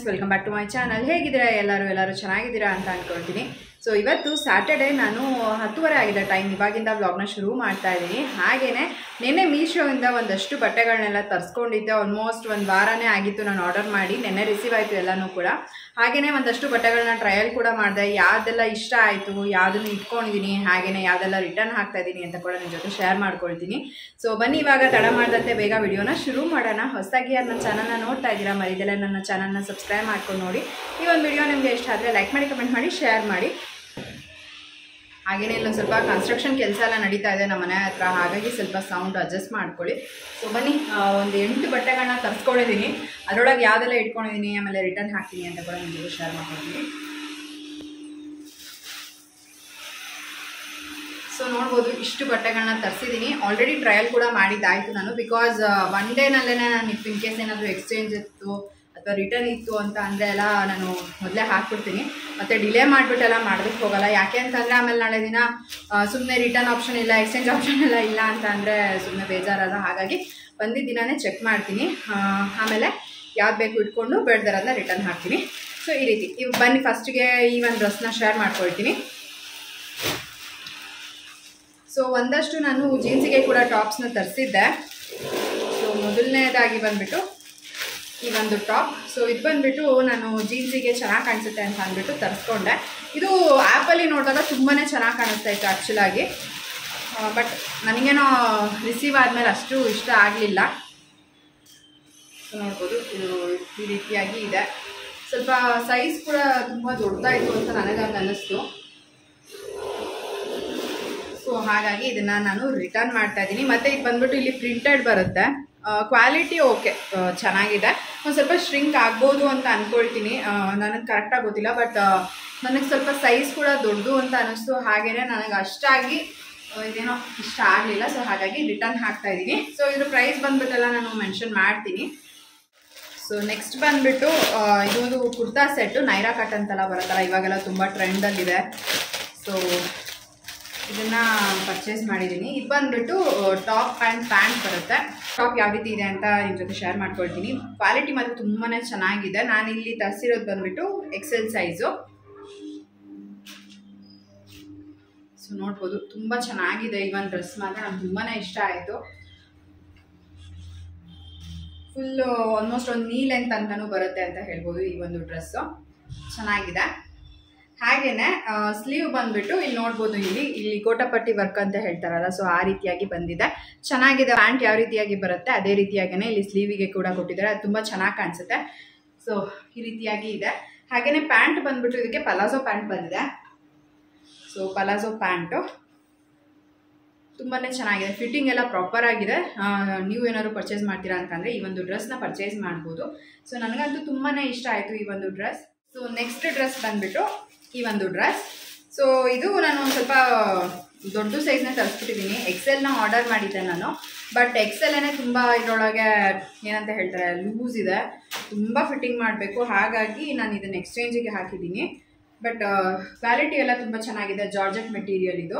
Welcome back to my channel. ಹೇಗಿದ್ದೀರಾ ಎಲ್ಲರೂ ಚೆನ್ನಾಗಿದ್ದೀರಾ ಅಂತ ಅಂದ್ಕೊಳ್ತೀನಿ. ಸೊ ಇವತ್ತು ಸ್ಯಾಟರ್ಡೇ, ನಾನು 10:30 ಆಗಿದೆ ಟೈಮ್. ಇವಾಗಿಂದ ವ್ಲಾಗ್ನ ಶುರು ಮಾಡ್ತಾ ಇದ್ದೀನಿ. ಹಾಗೆಯೇ ನಿನ್ನೆ ಮೀಶೋಯಿಂದ ಒಂದಷ್ಟು ಬಟ್ಟೆಗಳನ್ನೆಲ್ಲ ತರಿಸ್ಕೊಂಡಿದ್ದೆ. ಆಲ್ಮೋಸ್ಟ್ ಒಂದು ವಾರನೇ ಆಗಿತ್ತು ನಾನು ಆರ್ಡರ್ ಮಾಡಿ. ನಿನ್ನೆ ರಿಸೀವ್ ಆಯಿತು ಎಲ್ಲನೂ ಕೂಡ. ಹಾಗೆಯೇ ಒಂದಷ್ಟು ಬಟ್ಟೆಗಳನ್ನ ಟ್ರಯಲ್ ಕೂಡ ಮಾಡಿದೆ. ಯಾವುದೆಲ್ಲ ಇಷ್ಟ ಆಯಿತು, ಯಾವುದನ್ನು ಇಟ್ಕೊಂಡಿದ್ದೀನಿ, ಹಾಗೆಯೇ ಯಾವುದೆಲ್ಲ ರಿಟರ್ನ್ ಹಾಕ್ತಾ ಇದ್ದೀನಿ ಅಂತ ಕೂಡ ನಿಮ್ಮ ಜೊತೆ ಶೇರ್ ಮಾಡ್ಕೊಳ್ತೀನಿ. ಸೊ ಬನ್ನಿ, ಇವಾಗ ತಡ ಮಾಡಿದಂತೆ ಬೇಗ ವಿಡಿಯೋನ ಶುರು ಮಾಡೋಣ. ಹೊಸದಾಗಿ ಯಾರು ನನ್ನ ಚಾನಲ್ನ ನೋಡ್ತಾ ಇದ್ದೀರಾ, ಮರಿದೆಲ್ಲ ನನ್ನ ಚಾನಲ್ನ ಸಬ್ಸ್ಕ್ರೈಬ್ ಮಾಡ್ಕೊಂಡು ನೋಡಿ. ಈ ಒಂದು ವಿಡಿಯೋ ನಿಮಗೆ ಇಷ್ಟ ಆದರೆ ಲೈಕ್ ಮಾಡಿ, ಕಮೆಂಟ್ ಮಾಡಿ, ಶೇರ್ ಮಾಡಿ. ಹಾಗೆಯೇ ಇಲ್ಲೊಂದು ಸ್ವಲ್ಪ ಕನ್ಸ್ಟ್ರಕ್ಷನ್ ಕೆಲಸ ಎಲ್ಲ ನಡೀತಾ ಇದೆ ನಮ್ಮ ಮನೆ ಹತ್ರ, ಹಾಗಾಗಿ ಸ್ವಲ್ಪ ಸೌಂಡ್ ಅಡ್ಜಸ್ಟ್ ಮಾಡ್ಕೊಳ್ಳಿ. ಸೊ ಬನ್ನಿ, ಒಂದು 8 ಬಟ್ಟೆಗಳನ್ನ ತರಿಸ್ಕೊಂಡಿದ್ದೀನಿ. ಅದರೊಳಗೆ ಯಾವುದೆಲ್ಲ ಇಟ್ಕೊಂಡಿದ್ದೀನಿ, ಆಮೇಲೆ ರಿಟರ್ನ್ ಹಾಕ್ತೀನಿ ಅಂತ ಕೂಡ ನಿಮಗೆ ಶೇರ್ ಮಾಡ್ಕೊಳ್ತೀನಿ. ಸೊ ನೋಡ್ಬೋದು, ಇಷ್ಟು ಬಟ್ಟೆಗಳನ್ನ ತರಿಸಿದ್ದೀನಿ. ಆಲ್ರೆಡಿ ಟ್ರಯಲ್ ಕೂಡ ಮಾಡಿದ್ದಾಯಿತು ನಾನು. ಬಿಕಾಸ್ ಒನ್ ಡೇನಲ್ಲೇ ನಾನು ಇಫ್ ಇನ್ ಕೇಸ್ ಏನಾದರೂ ಎಕ್ಸ್ಚೇಂಜ್ ಇತ್ತು ಅಥವಾ ರಿಟರ್ನ್ ಇತ್ತು ಅಂತ ಅಂದರೆ ಎಲ್ಲ ನಾನು ಮೊದಲೇ ಹಾಕ್ಬಿಡ್ತೀನಿ. ಮತ್ತು ಡಿಲೇ ಮಾಡಿಬಿಟ್ಟೆಲ್ಲ ಮಾಡೋದಕ್ಕೆ ಹೋಗಲ್ಲ. ಯಾಕೆ ಅಂತಂದರೆ ಆಮೇಲೆ ನಾಳೆ ದಿನ ಸುಮ್ಮನೆ ರಿಟರ್ನ್ ಆಪ್ಷನ್ ಇಲ್ಲ, ಎಕ್ಸ್ಚೇಂಜ್ ಆಪ್ಷನ್ ಎಲ್ಲ ಇಲ್ಲ ಅಂತ ಅಂದರೆ ಸುಮ್ಮನೆ ಬೇಜಾರಲ್ಲ. ಹಾಗಾಗಿ ಬಂದಿದ್ದ ದಿನವೇ ಚೆಕ್ ಮಾಡ್ತೀನಿ. ಆಮೇಲೆ ಯಾವ್ದು ಬೇಕು ಇಟ್ಕೊಂಡು ಬೇಡ್ದಾರನ್ನ ರಿಟರ್ನ್ ಹಾಕ್ತೀನಿ. ಸೊ ಈ ರೀತಿ ಬನ್ನಿ, ಫಸ್ಟಿಗೆ ಈ ಒಂದು ಡ್ರೆಸ್ನ ಶೇರ್ ಮಾಡ್ಕೊಳ್ತೀನಿ. ಸೊ ಒಂದಷ್ಟು ನಾನು ಜೀನ್ಸಿಗೆ ಕೂಡ ಟಾಪ್ಸ್ನ ತರಿಸಿದ್ದೆ. ಸೊ ಮೊದಲನೇದಾಗಿ ಬಂದುಬಿಟ್ಟು ಈ ಒಂದು ಟಾಪ್. ಸೊ ಇದು ಬಂದುಬಿಟ್ಟು ನಾನು ಜೀನ್ಸಿಗೆ ಚೆನ್ನಾಗಿ ಕಾಣಿಸುತ್ತೆ ಅಂತ ಅಂದ್ಬಿಟ್ಟು ತರಿಸ್ಕೊಂಡೆ. ಇದು ಆ್ಯಪಲ್ಲಿ ನೋಡಿದಾಗ ತುಂಬಾ ಚೆನ್ನಾಗಿ ಕಾಣಿಸ್ತಾ ಇತ್ತು ಆ್ಯಕ್ಚುಲಾಗಿ. ಬಟ್ ನನಗೇನೋ ರಿಸೀವ್ ಆದಮೇಲೆ ಅಷ್ಟು ಇಷ್ಟ ಆಗಲಿಲ್ಲ. ಸೊ ನೋಡ್ಬೋದು, ಇದು ಈ ರೀತಿಯಾಗಿ ಇದೆ. ಸ್ವಲ್ಪ ಸೈಜ್ ಕೂಡ ತುಂಬ ದೊಡ್ಡದಾಯಿತು ಅಂತ ನನಗಂಗೆ ಅನ್ನಿಸ್ತು. ಸೊ ಹಾಗಾಗಿ ಇದನ್ನು ನಾನು ರಿಟರ್ನ್ ಮಾಡ್ತಾ ಇದ್ದೀನಿ. ಮತ್ತು ಇದು ಬಂದ್ಬಿಟ್ಟು ಇಲ್ಲಿ ಪ್ರಿಂಟೆಡ್ ಬರುತ್ತೆ. ಕ್ವಾಲಿಟಿ ಓಕೆ, ಚೆನ್ನಾಗಿದೆ. ಒಂದು ಸ್ವಲ್ಪ ಶ್ರಿಂಕ್ ಆಗ್ಬೋದು ಅಂತ ಅಂದ್ಕೊಳ್ತೀನಿ, ನನಗೆ ಕರೆಕ್ಟಾಗಿ ಗೊತ್ತಿಲ್ಲ. ಬಟ್ ನನಗೆ ಸ್ವಲ್ಪ ಸೈಜ್ ಕೂಡ ದೊಡ್ಡದು ಅಂತ ಅನ್ನಿಸ್ತು. ಹಾಗೆಯೇ ನನಗೆ ಅಷ್ಟಾಗಿ ಇದೇನೋ ಇಷ್ಟ ಆಗಲಿಲ್ಲ. ಸೊ ಹಾಗಾಗಿ ರಿಟರ್ನ್ ಹಾಕ್ತಾ ಇದ್ದೀನಿ. ಸೊ ಇದ್ರ ಪ್ರೈಸ್ ಬಂದ್ಬಿಟ್ಟೆಲ್ಲ ನಾನು ಮೆನ್ಷನ್ ಮಾಡ್ತೀನಿ. ಸೊ ನೆಕ್ಸ್ಟ್ ಬಂದುಬಿಟ್ಟು ಇದೊಂದು ಕುರ್ತಾ ಸೆಟ್ಟು, ನೈರಾ ಕಟ್ ಅಂತೆಲ್ಲ ಬರುತ್ತಲ್ಲ, ಇವಾಗೆಲ್ಲ ತುಂಬ ಟ್ರೆಂಡಲ್ಲಿದೆ. ಸೊ ಇದನ್ನು ಪರ್ಚೇಸ್ ಮಾಡಿದ್ದೀನಿ. ಇದು ಬಂದುಬಿಟ್ಟು ಟಾಪ್ ಆ್ಯಂಡ್ ಪ್ಯಾಂಟ್ ಬರುತ್ತೆ. ಟಾಪ್ ಯಾವ ರೀತಿ ಇದೆ ಅಂತ ನಿಮ್ಮ ಜೊತೆ ಶೇರ್ ಮಾಡ್ಕೊಳ್ತೀನಿ. ಕ್ವಾಲಿಟಿ ಮಾತ್ರ ತುಂಬಾ ಚೆನ್ನಾಗಿದೆ. ನಾನಿಲ್ಲಿ ತರಿಸಿರೋದು ಬಂದುಬಿಟ್ಟು XL ಸೈಜು. ಸೊ ನೋಡ್ಬೋದು, ತುಂಬ ಚೆನ್ನಾಗಿದೆ ಈ ಒಂದು ಡ್ರೆಸ್ ಮಾತ್ರ. ನನಗೆ ತುಂಬಾ ಇಷ್ಟ ಆಯಿತು. ಫುಲ್ಲು ಆಲ್ಮೋಸ್ಟ್ ಒಂದು ನೀ ಲೆಂತ್ ಅಂತಲೂ ಬರುತ್ತೆ ಅಂತ ಹೇಳ್ಬೋದು ಈ ಒಂದು ಡ್ರೆಸ್ಸು. ಚೆನ್ನಾಗಿದೆ. ಹಾಗೆಯೇ ಸ್ಲೀವ್ ಬಂದುಬಿಟ್ಟು ಇಲ್ಲಿ ನೋಡ್ಬೋದು, ಇಲ್ಲಿ ಕೋಟಪಟ್ಟಿ ವರ್ಕ್ ಅಂತ ಹೇಳ್ತಾರಲ್ಲ, ಸೊ ಆ ರೀತಿಯಾಗಿ ಬಂದಿದೆ. ಚೆನ್ನಾಗಿದೆ. ಪ್ಯಾಂಟ್ ಯಾವ ರೀತಿಯಾಗಿ ಬರುತ್ತೆ ಅದೇ ರೀತಿಯಾಗಿಯೇ ಇಲ್ಲಿ ಸ್ಲೀವಿಗೆ ಕೂಡ ಕೊಟ್ಟಿದ್ದಾರೆ. ಅದು ತುಂಬ ಚೆನ್ನಾಗಿ ಕಾಣಿಸುತ್ತೆ. ಸೊ ಈ ರೀತಿಯಾಗಿ ಇದೆ. ಹಾಗೆಯೇ ಪ್ಯಾಂಟ್ ಬಂದುಬಿಟ್ಟು ಇದಕ್ಕೆ ಪಲಾಜೋ ಪ್ಯಾಂಟ್ ಬಂದಿದೆ. ಸೊ ಪಲಾಜೋ ಪ್ಯಾಂಟು ತುಂಬಾ ಚೆನ್ನಾಗಿದೆ. ಫಿಟ್ಟಿಂಗ್ ಎಲ್ಲ ಪ್ರಾಪರ್ ಆಗಿದೆ. ನೀವು ಏನಾದ್ರು ಪರ್ಚೇಸ್ ಮಾಡ್ತೀರಾ ಅಂತಂದರೆ ಈ ಒಂದು ಡ್ರೆಸ್ನ ಪರ್ಚೇಸ್ ಮಾಡ್ಬೋದು. ಸೊ ನನಗಂತೂ ತುಂಬಾ ಇಷ್ಟ ಆಯಿತು ಈ ಒಂದು ಡ್ರೆಸ್. ಸೊ ನೆಕ್ಸ್ಟ್ ಡ್ರೆಸ್ ಬಂದುಬಿಟ್ಟು ಈ ಒಂದು ಡ್ರೆಸ್. ಸೊ ಇದು ನಾನು ಒಂದು ಸ್ವಲ್ಪ ದೊಡ್ಡ ಸೈಜ್ನ ತರಿಸ್ಬಿಟ್ಟಿದ್ದೀನಿ. XLನ ಆರ್ಡರ್ ಮಾಡಿದ್ದೆ ನಾನು. ಬಟ್ XLನೇ ತುಂಬ ಇದರೊಳಗೆ ಏನಂತ ಹೇಳ್ತಾರೆ, ಲೂಸ್ ಇದೆ, ತುಂಬ ಫಿಟ್ಟಿಂಗ್ ಮಾಡಬೇಕು. ಹಾಗಾಗಿ ನಾನು ಇದನ್ನು ಎಕ್ಸ್ಚೇಂಜಿಗೆ ಹಾಕಿದ್ದೀನಿ. ಬಟ್ ಕ್ವಾಲಿಟಿ ಎಲ್ಲ ತುಂಬ ಚೆನ್ನಾಗಿದೆ. ಜಾರ್ಜೆಟ್ ಮೆಟೀರಿಯಲ್ ಇದು.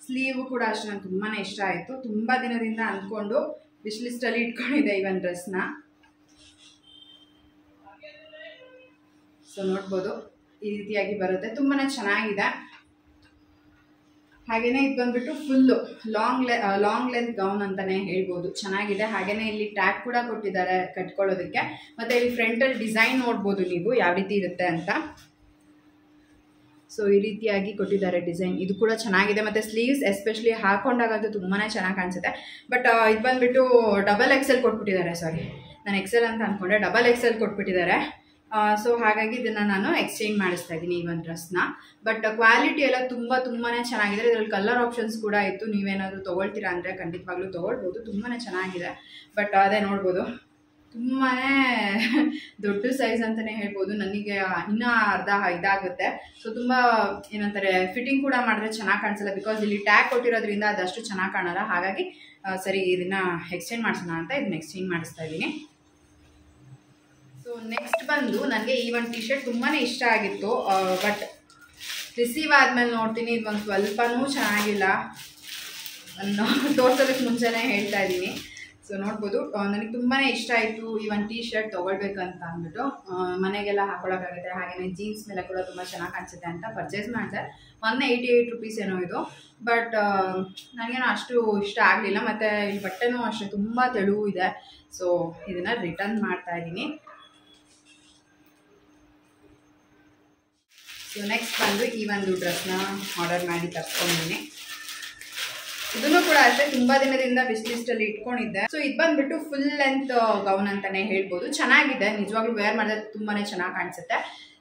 ಸ್ಲೀವು ಕೂಡ ಅಷ್ಟು ನನಗೆ ತುಂಬಾ ಇಷ್ಟ ಆಯಿತು. ತುಂಬ ದಿನದಿಂದ ಅಂದ್ಕೊಂಡು ವಿಶ್ ಲಿಸ್ಟಲ್ಲಿ ಇಟ್ಕೊಂಡಿದ್ದೆ ಈ ಒಂದು ಡ್ರೆಸ್ನ. ಸೊ ನೋಡ್ಬೋದು, ಈ ರೀತಿಯಾಗಿ ಬರುತ್ತೆ. ತುಂಬಾ ಚೆನ್ನಾಗಿದೆ. ಹಾಗೆಯೇ ಇದು ಬಂದುಬಿಟ್ಟು ಫುಲ್ಲು ಲಾಂಗ್ ಲೆಂತ್ ಗೌನ್ ಅಂತಲೇ ಹೇಳ್ಬೋದು. ಚೆನ್ನಾಗಿದೆ. ಹಾಗೆಯೇ ಇಲ್ಲಿ ಟ್ಯಾಗ್ ಕೂಡ ಕೊಟ್ಟಿದ್ದಾರೆ ಕಟ್ಕೊಳ್ಳೋದಕ್ಕೆ. ಮತ್ತು ಇಲ್ಲಿ ಫ್ರಂಟಲ್ಲಿ ಡಿಸೈನ್ ನೋಡ್ಬೋದು ನೀವು ಯಾವ ರೀತಿ ಇರುತ್ತೆ ಅಂತ. ಸೊ ಈ ರೀತಿಯಾಗಿ ಕೊಟ್ಟಿದ್ದಾರೆ ಡಿಸೈನ್. ಇದು ಕೂಡ ಚೆನ್ನಾಗಿದೆ. ಮತ್ತು ಸ್ಲೀವ್ಸ್ ಎಸ್ಪೆಷಲಿ ಹಾಕೊಂಡಾಗಂತೂ ತುಂಬಾ ಚೆನ್ನಾಗಿ ಕಾಣಿಸುತ್ತೆ. ಬಟ್ ಇದು ಬಂದುಬಿಟ್ಟು XL ಕೊಟ್ಬಿಟ್ಟಿದ್ದಾರೆ. ಸಾರಿ, ನಾನು XL ಅಂತ ಅಂದ್ಕೊಂಡೆ, XL ಕೊಟ್ಬಿಟ್ಟಿದ್ದಾರೆ. ಸೊ ಹಾಗಾಗಿ ಇದನ್ನು ನಾನು ಎಕ್ಸ್ಚೇಂಜ್ ಮಾಡಿಸ್ತಾ ಇದ್ದೀನಿ ಈ ಒಂದು ಡ್ರೆಸ್ನ. ಬಟ್ ಕ್ವಾಲಿಟಿ ಎಲ್ಲ ತುಂಬಾ ಚೆನ್ನಾಗಿದೆ. ಇದರಲ್ಲಿ ಕಲರ್ ಆಪ್ಷನ್ಸ್ ಕೂಡ ಇತ್ತು. ನೀವೇನಾದರೂ ತೊಗೊಳ್ತೀರಾ ಅಂದರೆ ಖಂಡಿತವಾಗ್ಲೂ ತೊಗೊಳ್ಬೋದು. ತುಂಬಾ ಚೆನ್ನಾಗಿದೆ. ಬಟ್ ಅದೇ ನೋಡ್ಬೋದು, ತುಂಬಾ ದೊಡ್ಡ ಸೈಜ್ ಅಂತಲೇ ಹೇಳ್ಬೋದು. ನನಗೆ ಇನ್ನೂ ಅರ್ಧ ಇದಾಗುತ್ತೆ. ಸೊ ತುಂಬ ಏನಂತಾರೆ, ಫಿಟ್ಟಿಂಗ್ ಕೂಡ ಮಾಡಿದ್ರೆ ಚೆನ್ನಾಗಿ ಕಾಣಿಸಲ್ಲ. ಬಿಕಾಸ್ ಇಲ್ಲಿ ಟ್ಯಾಗ್ ಕೊಟ್ಟಿರೋದ್ರಿಂದ ಅದಷ್ಟು ಚೆನ್ನಾಗಿ ಕಾಣಲ್ಲ. ಹಾಗಾಗಿ ಸರಿ, ಇದನ್ನು ಎಕ್ಸ್ಚೇಂಜ್ ಮಾಡಿಸೋಣ ಅಂತ ಇದನ್ನ ಎಕ್ಸ್ಚೇಂಜ್ ಮಾಡಿಸ್ತಾ ಇದ್ದೀನಿ. ಸೊ ನೆಕ್ಸ್ಟ್ ಬಂದು ನನಗೆ ಈ ಒಂದು ಟಿ ಶರ್ಟ್ ತುಂಬಾ ಇಷ್ಟ ಆಗಿತ್ತು. ಬಟ್ ರಿಸೀವ್ ಆದಮೇಲೆ ನೋಡ್ತೀನಿ, ಇದು ಒಂದು ಸ್ವಲ್ಪನೂ ಚೆನ್ನಾಗಿಲ್ಲ. ನಾನು ತೋರ್ಸೋದಕ್ಕೆ ಮುಂಚೆನೇ ಹೇಳ್ತಾ ಇದ್ದೀನಿ. ಸೊ ನೋಡ್ಬೋದು ನನಗೆ ತುಂಬಾ ಇಷ್ಟ ಆಯಿತು ಈ ಒಂದು ಟೀ ಶರ್ಟ್ ತೊಗೊಳ್ಬೇಕಂತ ಅಂದ್ಬಿಟ್ಟು ಮನೆಗೆಲ್ಲ ಹಾಕೊಳ್ಳೋಕ್ಕಾಗುತ್ತೆ. ಹಾಗೆಯೇ ಜೀನ್ಸ್ ಮೇಲೆ ಕೂಡ ತುಂಬ ಚೆನ್ನಾಗಿ ಕಾಣಿಸುತ್ತೆ ಅಂತ ಪರ್ಚೇಸ್ ಮಾಡಿದೆ. 188 ರುಪೀಸ್ ಏನೋ ಇದು. ಬಟ್ ನನಗೇನೋ ಅಷ್ಟು ಇಷ್ಟ ಆಗಲಿಲ್ಲ. ಮತ್ತು ಈ ಬಟ್ಟೆನೂ ಅಷ್ಟೇ ತುಂಬ ತೆಳು ಇದೆ. ಸೊ ಇದನ್ನು ರಿಟರ್ನ್ ಮಾಡ್ತಾ ಇದ್ದೀನಿ. ಸೊ ನೆಕ್ಸ್ಟ್ ಬಂದು ಈ ಒಂದು ಡ್ರೆಸ್ನ ಆರ್ಡರ್ ಮಾಡಿ ತರಿಸ್ಕೊಂಡಿದ್ದೀನಿ. ಇದನ್ನು ಕೂಡ ಅಷ್ಟೇ ತುಂಬ ದಿನದಿಂದ ವಿಶ್ ಲಿಸ್ಟಲ್ಲಿ ಇಟ್ಕೊಂಡಿದ್ದೆ. ಸೊ ಇದು ಬಂದ್ಬಿಟ್ಟು ಫುಲ್ ಲೆಂತ್ ಗೌನ್ ಅಂತಾನೆ ಹೇಳ್ಬೋದು. ಚೆನ್ನಾಗಿದೆ, ನಿಜವಾಗ್ಲೂ ವೇರ್ ಮಾಡಿದ್ರೆ ತುಂಬಾ ಚೆನ್ನಾಗಿ ಕಾಣಿಸುತ್ತೆ.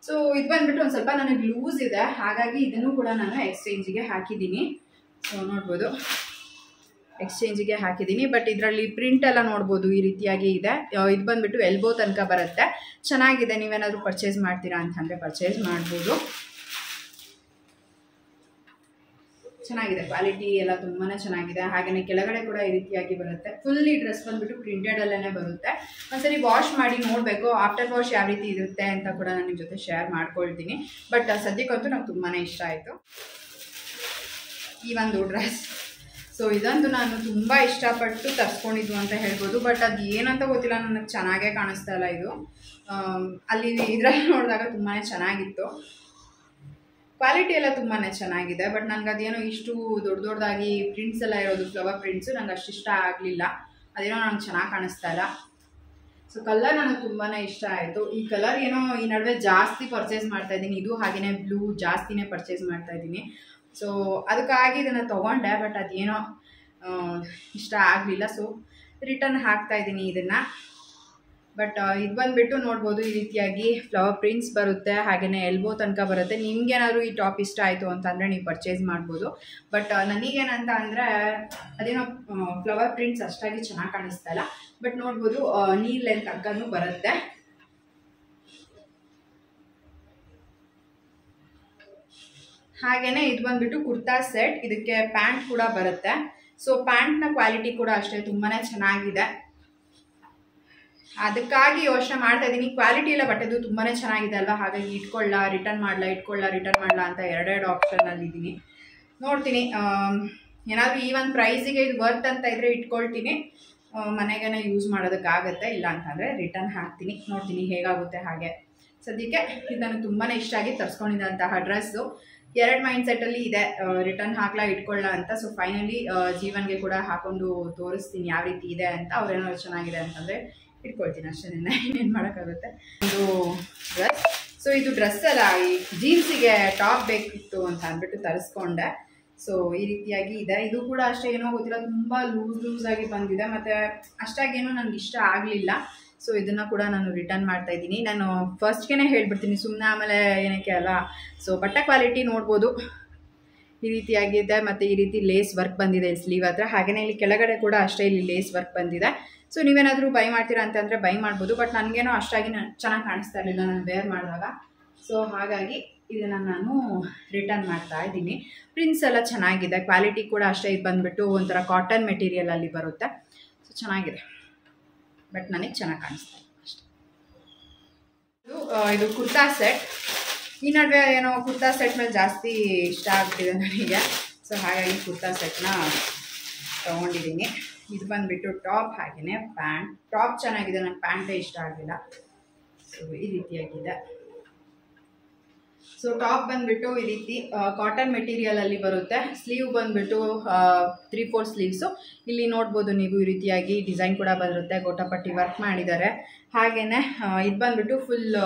ಸೊ ಇದು ಬಂದ್ಬಿಟ್ಟು ಒಂದು ಸ್ವಲ್ಪ ನನಗೆ ಲೂಸ್ ಇದೆ, ಹಾಗಾಗಿ ಇದನ್ನು ಕೂಡ ನಾನು ಎಕ್ಸ್ಚೇಂಜಿಗೆ ಹಾಕಿದ್ದೀನಿ. ಸೊ ನೋಡ್ಬೋದು ಎಕ್ಸ್ಚೇಂಜಿಗೆ ಹಾಕಿದ್ದೀನಿ. ಬಟ್ ಇದರಲ್ಲಿ ಪ್ರಿಂಟ್ ಎಲ್ಲ ನೋಡ್ಬೋದು ಈ ರೀತಿಯಾಗಿ ಇದೆ. ಇದು ಬಂದ್ಬಿಟ್ಟು ಎಲ್ಬೋ ತನಕ ಬರುತ್ತೆ. ಚೆನ್ನಾಗಿದೆ, ನೀವೇನಾದರೂ ಪರ್ಚೇಸ್ ಮಾಡ್ತೀರಾ ಅಂತಂದರೆ ಪರ್ಚೇಸ್ ಮಾಡ್ಬೋದು. ಚೆನ್ನಾಗಿದೆ, ಕ್ವಾಲಿಟಿ ಎಲ್ಲ ತುಂಬಾ ಚೆನ್ನಾಗಿದೆ. ಹಾಗೆಯೇ ಕೆಳಗಡೆ ಕೂಡ ಈ ರೀತಿಯಾಗಿ ಬರುತ್ತೆ. ಫುಲ್ಲಿ ಡ್ರೆಸ್ ಬಂದ್ಬಿಟ್ಟು ಪ್ರಿಂಟೆಡಲ್ಲೇ ಬರುತ್ತೆ. ಒಂದ್ಸರಿ ವಾಶ್ ಮಾಡಿ ನೋಡಬೇಕು, ಆಫ್ಟರ್ ವಾಶ್ ಯಾವ ರೀತಿ ಇರುತ್ತೆ ಅಂತ ಕೂಡ ನಾನು ನಿಮ್ಮ ಜೊತೆ ಶೇರ್ ಮಾಡ್ಕೊಳ್ತೀನಿ. ಬಟ್ ಸದ್ಯಕ್ಕಂತೂ ನಂಗೆ ತುಂಬಾ ಇಷ್ಟ ಆಯಿತು ಈ ಒಂದು ಡ್ರೆಸ್. ಸೊ ಇದಂತೂ ನಾನು ತುಂಬ ಇಷ್ಟಪಟ್ಟು ತರಿಸ್ಕೊಂಡಿದ್ದು ಅಂತ ಹೇಳ್ಬೋದು. ಬಟ್ ಅದು ಏನಂತ ಗೊತ್ತಿಲ್ಲ, ನನಗೆ ಚೆನ್ನಾಗೇ ಕಾಣಿಸ್ತಾ ಇಲ್ಲ ಇದು. ಅಲ್ಲಿ ಇದರಲ್ಲಿ ನೋಡಿದಾಗ ತುಂಬಾ ಚೆನ್ನಾಗಿತ್ತು, ಕ್ವಾಲಿಟಿ ಎಲ್ಲ ತುಂಬಾ ಚೆನ್ನಾಗಿದೆ. ಬಟ್ ನನಗೆ ಅದೇನೋ ಇಷ್ಟು ದೊಡ್ಡದಾಗಿ ಪ್ರಿಂಟ್ಸ್ ಎಲ್ಲ ಇರೋದು, ಫ್ಲವರ್ ಪ್ರಿಂಟ್ಸು ನನಗೆ ಅಷ್ಟು ಇಷ್ಟ ಆಗಲಿಲ್ಲ. ಅದೇನೋ ನನಗೆ ಚೆನ್ನಾಗಿ ಕಾಣಿಸ್ತಾ ಇಲ್ಲ. ಸೊ ಕಲರ್ ನನಗೆ ತುಂಬಾ ಇಷ್ಟ ಆಯಿತು. ಈ ಕಲರ್ ಏನೋ ಈ ನಡುವೆ ಜಾಸ್ತಿ ಪರ್ಚೇಸ್ ಮಾಡ್ತಾಯಿದ್ದೀನಿ. ಇದು ಹಾಗೆಯೇ ಬ್ಲೂ ಜಾಸ್ತಿನೇ ಪರ್ಚೇಸ್ ಮಾಡ್ತಾಯಿದ್ದೀನಿ. ಸೊ ಅದಕ್ಕಾಗಿ ಇದನ್ನು ತೊಗೊಂಡೆ. ಬಟ್ ಅದೇನೋ ಇಷ್ಟ ಆಗಲಿಲ್ಲ. ಸೊ ರಿಟರ್ನ್ ಹಾಕ್ತಾಯಿದ್ದೀನಿ ಇದನ್ನು. ಬಟ್ ಇದು ಬಂದುಬಿಟ್ಟು ನೋಡ್ಬೋದು ಈ ರೀತಿಯಾಗಿ ಫ್ಲವರ್ ಪ್ರಿಂಟ್ಸ್ ಬರುತ್ತೆ, ಹಾಗೆಯೇ ಎಲ್ಬೋ ತನಕ ಬರುತ್ತೆ. ನಿಮ್ಗೇನಾದರೂ ಈ ಟಾಪ್ ಇಷ್ಟ ಆಯಿತು ಅಂತಂದರೆ ನೀವು ಪರ್ಚೇಸ್ ಮಾಡ್ಬೋದು. ಬಟ್ ನನಗೇನಂತ ಅಂದರೆ ಅದೇನೋ ಫ್ಲವರ್ ಪ್ರಿಂಟ್ಸ್ ಅಷ್ಟಾಗಿ ಚೆನ್ನಾಗಿ ಕಾಣಿಸ್ತಾ ಇಲ್ಲ. ಬಟ್ ನೋಡ್ಬೋದು ನೀ ಲೆಂತ್ ತನಕನೂ ಬರುತ್ತೆ. ಹಾಗೆಯೇ ಇದು ಬಂದುಬಿಟ್ಟು ಕುರ್ತಾ ಸೆಟ್. ಇದಕ್ಕೆ ಪ್ಯಾಂಟ್ ಕೂಡ ಬರುತ್ತೆ. ಸೊ ಪ್ಯಾಂಟ್ನ ಕ್ವಾಲಿಟಿ ಕೂಡ ಅಷ್ಟೇ ತುಂಬಾ ಚೆನ್ನಾಗಿದೆ. ಅದಕ್ಕಾಗಿ ಯೋಚನೆ ಮಾಡ್ತಾ ಇದ್ದೀನಿ. ಕ್ವಾಲಿಟಿ ಎಲ್ಲ ಬಟ್ಟೆದು ತುಂಬಾ ಚೆನ್ನಾಗಿದೆ ಅಲ್ವಾ, ಹಾಗಾಗಿ ರಿಟರ್ನ್ ಮಾಡಲ ಅಂತ ಎರಡೆರಡು ಆಪ್ಷನಲ್ಲಿ ಇದ್ದೀನಿ. ನೋಡ್ತೀನಿ, ಏನಾದರೂ ಈ ಒಂದು ಪ್ರೈಸಿಗೆ ಇದು ವರ್ತ್ ಅಂತ ಇದ್ದರೆ ಇಟ್ಕೊಳ್ತೀನಿ, ಮನೆಗೇ ಯೂಸ್ ಮಾಡೋದಕ್ಕಾಗತ್ತೆ. ಇಲ್ಲ ಅಂತಂದರೆ ರಿಟರ್ನ್ ಹಾಕ್ತೀನಿ, ನೋಡ್ತೀನಿ ಹೇಗಾಗುತ್ತೆ ಹಾಗೆ. ಸದ್ಯಕ್ಕೆ ಇದು ನನಗೆ ತುಂಬಾ ಇಷ್ಟ ಆಗಿ ತರಿಸ್ಕೊಂಡಿದ್ದಂತಹ ಡ್ರೆಸ್ಸು. 2 ಮೈಂಡ್ ಸೆಟ್ಟಲ್ಲಿ ಇದೆ, ರಿಟರ್ನ್ ಹಾಕ್ಲಾ ಇಟ್ಕೊಳ್ಳ ಅಂತ. ಸೊ ಫೈನಲಿ ಜೀವನ್ಗೆ ಕೂಡ ಹಾಕೊಂಡು ತೋರಿಸ್ತೀನಿ ಯಾವ ರೀತಿ ಇದೆ ಅಂತ. ಅವ್ರೇನಾದ್ರು ಚೆನ್ನಾಗಿದೆ ಅಂತಂದರೆ ಇಟ್ಕೊಳ್ತೀನಿ ಅಷ್ಟೇ, ಇನ್ನೇನು ಮಾಡೋಕ್ಕಾಗುತ್ತೆ. ಇದು ಡ್ರೆಸ್. ಸೊ ಇದು ಡ್ರೆಸ್ ಅಲ್ಲ, ಈ ಜೀನ್ಸಿಗೆ ಟಾಪ್ ಬೇಕಿತ್ತು ಅಂತ ಅಂದ್ಬಿಟ್ಟು ತರಿಸ್ಕೊಂಡೆ. ಸೊ ಈ ರೀತಿಯಾಗಿ ಇದೆ. ಇದು ಕೂಡ ಅಷ್ಟೇ ಏನೋ ಗೊತ್ತಿಲ್ಲ, ತುಂಬ ಲೂಸಾಗಿ ಬಂದಿದೆ. ಮತ್ತು ಅಷ್ಟಾಗೇನೂ ನನಗೆ ಇಷ್ಟ ಆಗಲಿಲ್ಲ. ಸೊ ಇದನ್ನು ಕೂಡ ನಾನು ರಿಟರ್ನ್ ಮಾಡ್ತಾ ಇದ್ದೀನಿ. ನಾನು ಫಸ್ಟ್ಗೆ ಹೇಳ್ಬಿಡ್ತೀನಿ, ಸುಮ್ಮನೆ ಆಮೇಲೆ ಏನಕ್ಕೆ ಅಲ್ಲ. ಸೊ ಬಟ್ಟೆ ಕ್ವಾಲಿಟಿ ನೋಡ್ಬೋದು ಈ ರೀತಿಯಾಗಿದೆ. ಮತ್ತು ಈ ರೀತಿ ಲೇಸ್ ವರ್ಕ್ ಬಂದಿದೆ ಸ್ಲೀವ್ ಹತ್ರ. ಹಾಗೆಯೇ ಇಲ್ಲಿ ಕೆಳಗಡೆ ಕೂಡ ಅಷ್ಟೇ ಇಲ್ಲಿ ಲೇಸ್ ವರ್ಕ್ ಬಂದಿದೆ. ಸೊ ನೀವೇನಾದರೂ ಬೈ ಮಾಡ್ತೀರಾ ಅಂತಂದರೆ ಬೈ ಮಾಡ್ಬೋದು. ಬಟ್ ನನಗೇನೋ ಅಷ್ಟಾಗಿ ಚೆನ್ನಾಗಿ ಕಾಣಿಸ್ತಾ ಇರಲಿಲ್ಲ ನಾನು ವೇರ್ ಮಾಡಿದಾಗ. ಸೊ ಹಾಗಾಗಿ ಇದನ್ನು ನಾನು ರಿಟರ್ನ್ ಮಾಡ್ತಾ ಇದ್ದೀನಿ. ಪ್ರಿಂಟ್ಸ್ ಎಲ್ಲ ಚೆನ್ನಾಗಿದೆ, ಕ್ವಾಲಿಟಿ ಕೂಡ ಅಷ್ಟೇ. ಇದು ಬಂದುಬಿಟ್ಟು ಒಂಥರ ಕಾಟನ್ ಮೆಟೀರಿಯಲಲ್ಲಿ ಬರುತ್ತೆ. ಸೊ ಚೆನ್ನಾಗಿದೆ, ಬಟ್ ನನಗೆ ಚೆನ್ನಾಗಿ ಕಾಣಿಸ್ತಾ ಇದೆ ಅಷ್ಟೇ. ಇದು ಕುರ್ತಾ ಸೆಟ್. ಈ ನಡುವೆ ಏನೋ ಕುರ್ತಾ ಸೆಟ್ ಮೇಲೆ ಜಾಸ್ತಿ ಇಷ್ಟ ಆಗ್ತಿದೆ ನನಗೆ. ಸೊ ಹಾಗಾಗಿ ಕುರ್ತಾ ಸೆಟ್ನ ತೊಗೊಂಡಿದ್ದೀನಿ. ಇದು ಬಂದುಬಿಟ್ಟು ಟಾಪ್, ಹಾಗೆಯೇ ಪ್ಯಾಂಟ್. ಟಾಪ್ ಚೆನ್ನಾಗಿದೆ, ನನಗೆ ಪ್ಯಾಂಟೇ ಇಷ್ಟ ಆಗಲಿಲ್ಲ. ಸೊ ಈ ರೀತಿಯಾಗಿದೆ. ಸೊ ಟಾಪ್ ಬಂದುಬಿಟ್ಟು ಈ ರೀತಿ ಕಾಟನ್ ಮೆಟೀರಿಯಲಲ್ಲಿ ಬರುತ್ತೆ. ಸ್ಲೀವ್ ಬಂದುಬಿಟ್ಟು 3/4 ಸ್ಲೀವ್ಸು. ಇಲ್ಲಿ ನೋಡ್ಬೋದು ನೀವು ಈ ರೀತಿಯಾಗಿ ಡಿಸೈನ್ ಕೂಡ ಬರುತ್ತೆ, ಗೋಟಪಟ್ಟಿ ವರ್ಕ್ ಮಾಡಿದ್ದಾರೆ. ಹಾಗೆಯೇ ಇದು ಬಂದುಬಿಟ್ಟು ಫುಲ್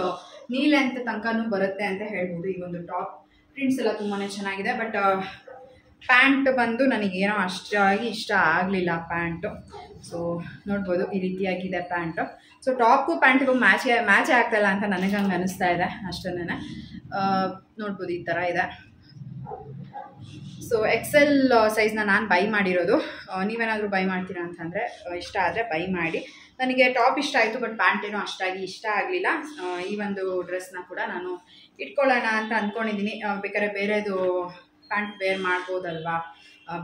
ನೀ ಲೆಂತ್ ತನಕನೂ ಬರುತ್ತೆ ಅಂತ ಹೇಳ್ಬೋದು. ಈ ಒಂದು ಟಾಪ್ ಪ್ರಿಂಟ್ಸ್ ಎಲ್ಲ ತುಂಬಾ ಚೆನ್ನಾಗಿದೆ. ಬಟ್ ಪ್ಯಾಂಟ್ ಬಂದು ನನಗೇನೋ ಅಷ್ಟಾಗಿ ಇಷ್ಟ ಆಗಲಿಲ್ಲ ಪ್ಯಾಂಟು. ಸೊ ನೋಡ್ಬೋದು ಈ ರೀತಿಯಾಗಿದೆ ಪ್ಯಾಂಟು. ಸೊ ಟಾಪ್ಗೂ ಪ್ಯಾಂಟಿಗೂ ಮ್ಯಾಚೇ ಆಗ್ತಾಯಿಲ್ಲ ಅಂತ ನನಗೆ ಹಂಗೆ ಅನ್ನಿಸ್ತಾ ಇದೆ ಅಷ್ಟೇ. ನೋಡ್ಬೋದು ಈ ಥರ ಇದೆ. ಸೊ ಎಕ್ಸೆಲ್ ಸೈಜ್ನ ನಾನು ಬೈ ಮಾಡಿರೋದು. ನೀವೇನಾದರೂ ಬೈ ಮಾಡ್ತೀರಾ ಅಂತಂದರೆ ಇಷ್ಟ ಆದರೆ ಬೈ ಮಾಡಿ. ನನಗೆ ಟಾಪ್ ಇಷ್ಟ ಆಯಿತು, ಬಟ್ ಪ್ಯಾಂಟ್ ಏನೋ ಅಷ್ಟಾಗಿ ಇಷ್ಟ ಆಗಲಿಲ್ಲ. ಈ ಒಂದು ಡ್ರೆಸ್ನ ಕೂಡ ನಾನು ಇಟ್ಕೊಳ್ಳೋಣ ಅಂತ ಅಂದ್ಕೊಂಡಿದ್ದೀನಿ. ಬೇಕಾದ್ರೆ ಬೇರೆದು ಪ್ಯಾಂಟ್ ವೇರ್ ಮಾಡ್ಬೋದಲ್ವಾ,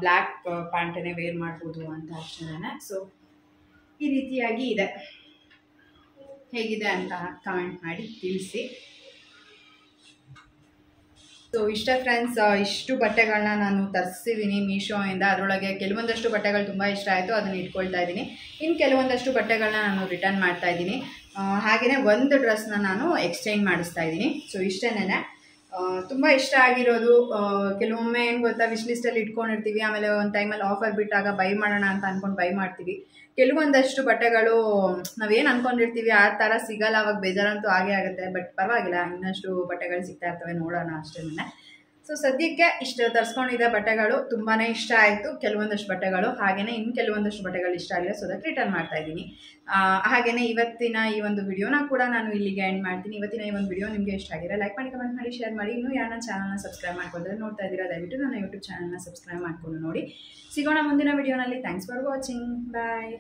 ಬ್ಲ್ಯಾಕ್ ಪ್ಯಾಂಟನ್ನೇ ವೇರ್ ಮಾಡ್ಬೋದು ಅಂತ ಅಷ್ಟೇ. ಸೊ ಈ ರೀತಿಯಾಗಿ ಇದೆ. ಹೇಗಿದೆ ಅಂತ ಕಮೆಂಟ್ ಮಾಡಿ ತಿಳಿಸಿ. ಸೊ ಇಷ್ಟ ಫ್ರೆಂಡ್ಸ್, ಇಷ್ಟು ಬಟ್ಟೆಗಳನ್ನ ನಾನು ತರಿಸಿದ್ದೀನಿ ಮೀಶೋಯಿಂದ. ಅದರೊಳಗೆ ಕೆಲವೊಂದಷ್ಟು ಬಟ್ಟೆಗಳು ತುಂಬ ಇಷ್ಟ ಆಯಿತು, ಅದನ್ನು ಇಟ್ಕೊಳ್ತಾ ಇದ್ದೀನಿ. ಇನ್ನು ಕೆಲವೊಂದಷ್ಟು ಬಟ್ಟೆಗಳನ್ನ ನಾನು ರಿಟರ್ನ್ ಮಾಡ್ತಾ ಇದ್ದೀನಿ. ಹಾಗೆಯೇ ಒಂದು ಡ್ರೆಸ್ನ ನಾನು ಎಕ್ಸ್ಚೇಂಜ್ ಮಾಡಿಸ್ತಾ ಇದ್ದೀನಿ. ಸೊ ಇಷ್ಟೇನೆ ತುಂಬ ಇಷ್ಟ ಆಗಿರೋದು. ಕೆಲವೊಮ್ಮೆ ಏನು ಗೊತ್ತಾ, ವಿಶ್ ಲಿಸ್ಟಲ್ಲಿ ಇಟ್ಕೊಂಡಿರ್ತೀವಿ, ಆಮೇಲೆ ಒಂದು ಟೈಮಲ್ಲಿ ಆಫರ್ ಬಿಟ್ಟಾಗ ಬೈ ಮಾಡೋಣ ಅಂತ ಅಂದ್ಕೊಂಡು ಬೈ ಮಾಡ್ತೀವಿ. ಕೆಲವೊಂದಷ್ಟು ಬಟ್ಟೆಗಳು ನಾವೇನು ಅಂದ್ಕೊಂಡಿರ್ತೀವಿ ಆ ಥರ ಸಿಗಲ್ಲ, ಅವಾಗ ಬೇಜಾರಂತೂ ಆಗೇ ಆಗುತ್ತೆ. ಬಟ್ ಪರವಾಗಿಲ್ಲ, ಇನ್ನಷ್ಟು ಬಟ್ಟೆಗಳು ಸಿಗ್ತಾ ಇರ್ತವೆ, ನೋಡೋಣ ಅಷ್ಟೇ. ಸೊ ಸದ್ಯಕ್ಕೆ ಇಷ್ಟು ತರಿಸ್ಕೊಂಡಿದ್ದ ಬಟ್ಟೆಗಳು ತುಂಬಾ ಇಷ್ಟ ಆಯಿತು. ಕೆಲವೊಂದಷ್ಟು ಬಟ್ಟೆಗಳು ಹಾಗೆಯೇ ಇನ್ನು ಕೆಲವೊಂದಷ್ಟು ಬಟ್ಟೆಗಳು ಇಷ್ಟ ಆಗಿಲ್ಲ, ಸೊ ಅದಕ್ಕೆ ರಿಟರ್ನ್ ಮಾಡ್ತಾ ಇದ್ದೀನಿ. ಹಾಗೆಯೇ ಇವತ್ತಿನ ಈ ಒಂದು ವಿಡಿಯೋನ ಕೂಡ ನಾನು ಇಲ್ಲಿಗೆ ಎಂಡ್ ಮಾಡ್ತೀನಿ. ಇವತ್ತಿನ ಈ ಒಂದು ವಿಡಿಯೋ ನಿಮಗೆ ಇಷ್ಟ ಆಗಿರೋ ಲೈಕ್ ಮಾಡಿ, ಕಮೆಂಟ್ ಮಾಡಿ, ಶೇರ್ ಮಾಡಿ. ಇನ್ನೂ ಯಾರು ನನ್ನ ಚಾನಲ್ನ ಸಬ್ಸ್ಕ್ರೈಬ್ ಮಾಡ್ಕೊಂಡ್ರೆ ನೋಡ್ತಾ ಇದ್ದೀರಾ, ದಯವಿಟ್ಟು ನನ್ನ ಯೂಟ್ಯೂಬ್ ಚಾನಲ್ನ ಸಬ್ಸ್ಕ್ರೈಬ್ ಮಾಡ್ಕೊಂಡು ನೋಡಿ. ಸಿಗೋಣ ಮುಂದಿನ ವಿಡಿಯೋನಲ್ಲಿ. Thanks for watching. ಬಾಯ್.